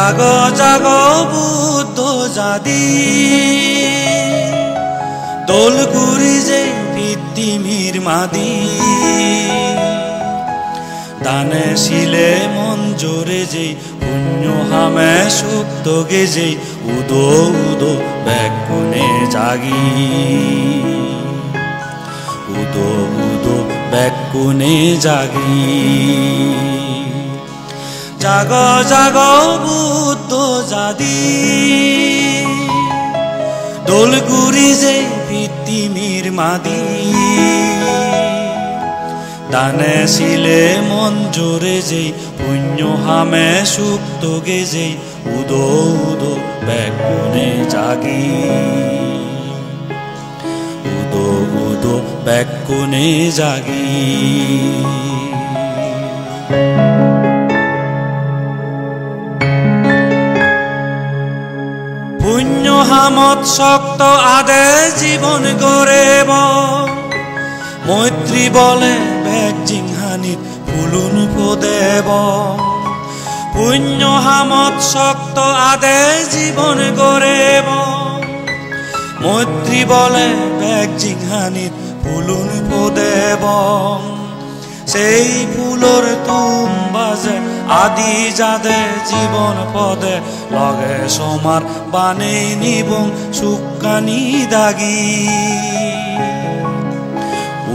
জাগো জাগো বুদ্ধ জাতি দোলগুড়ি যে পৃথিবীর মাদি দানে শিলে মন জোরে যে পুণ্য হামে সুপ্ত গেজে উদো উদো ব্যাকুনে জাগি উদো উদো ব্যাকুনে জাগি জাগো জাগো বুদ্ধ জাতি দোলগুড়ি যে পৃথিবীর মাদি দানে শিলে মন জোরে যে পুণ্য হামে সুপ্ত গেজে উদো উদো ব্যাকুনে জাগি উদো উদো ব্যাকুনে জাগি পুণ্য হামত শক্ত আদে জীবন গড়েব মৈত্রী বলে বেগ জিংহানিত ফুলুন দেব পুণ্য হামত শক্ত আদে জীবন গড়েব মৈত্রী বলে বেগ জিংহানিত ফুলুন দেব সেই ফুলর তুম বাজে আদি যাদে জীবন পদে লগে সমার বানে নিবং সুকানি দাগি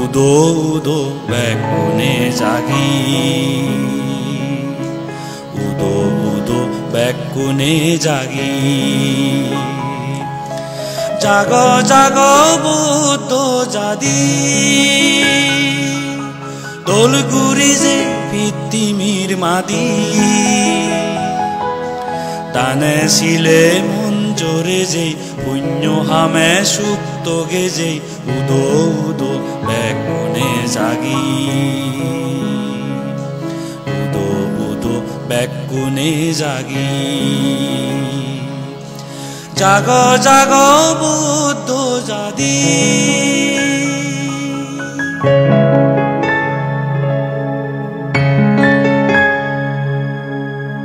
উদো উদো ব্যাকুনে জাগি উদো উদো ব্যাকুনে জাগি জাগো জাগো বুদ্ধ জাতি দোলগুড়ি যে পৃথিবীর মাদি দানে শিলে মন জোরে যে পুণ্য হামে সুপ্ত গেজে উদো উদো ব্যাকুনে জাগি উদো উদো ব্যাকুনে জাগি জাগো জাগো বুদ্ধ জাতি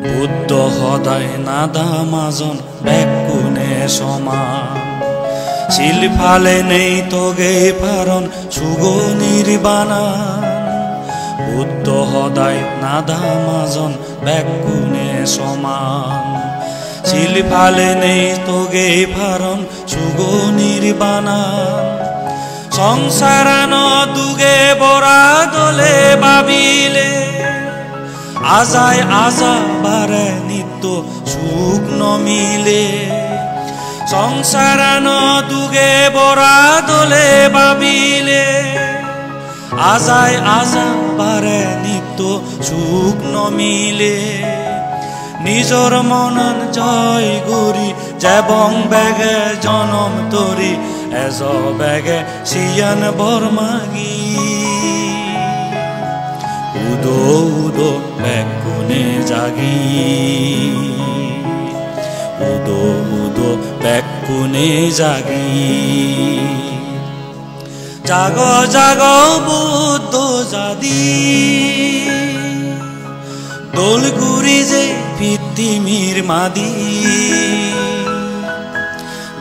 বুদ্ধ সদায় নাদা মাজন ব্যাকুনে সমান শিল ফালে নেই তোগে ফারণ সুগনির বানান বুদ্ধ সদায় নাদা মাজন ব্যাকুনে সমান শিল ফালে নেই তোগে ফারণ সুগনির বানান সংসারান দুগে বরা দলে বাবিলে আজায় আজা বারে নিত্য সুখ নমিলে সংসারান দুগে বরা দলে বাবিলে আজায় আজা বারে নিত্য সুখ নমিলে নিজর মনন জয় গরি যেবং বেগে জনম তরি এজ বেগে সিয়ান বরমাগি উদো উদো ব্যাকুনে জাগি উদো উদো ব্যাকুনে জাগি জাগো জাগো বুদ্ধ জাতি দোলগুড়ি যে পৃথিবীর মাদি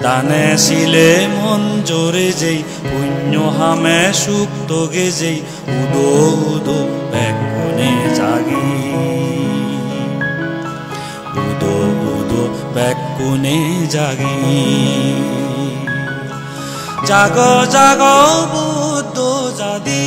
দানে শিলে মন জোরে যেই পুণ্য হামে সুপ্ত গেজেই উদো উদো ব্যাকুনে জাগি উদো উদো ব্যাকুনে জাগি জাগো জাগো বুদ্ধ জাতি।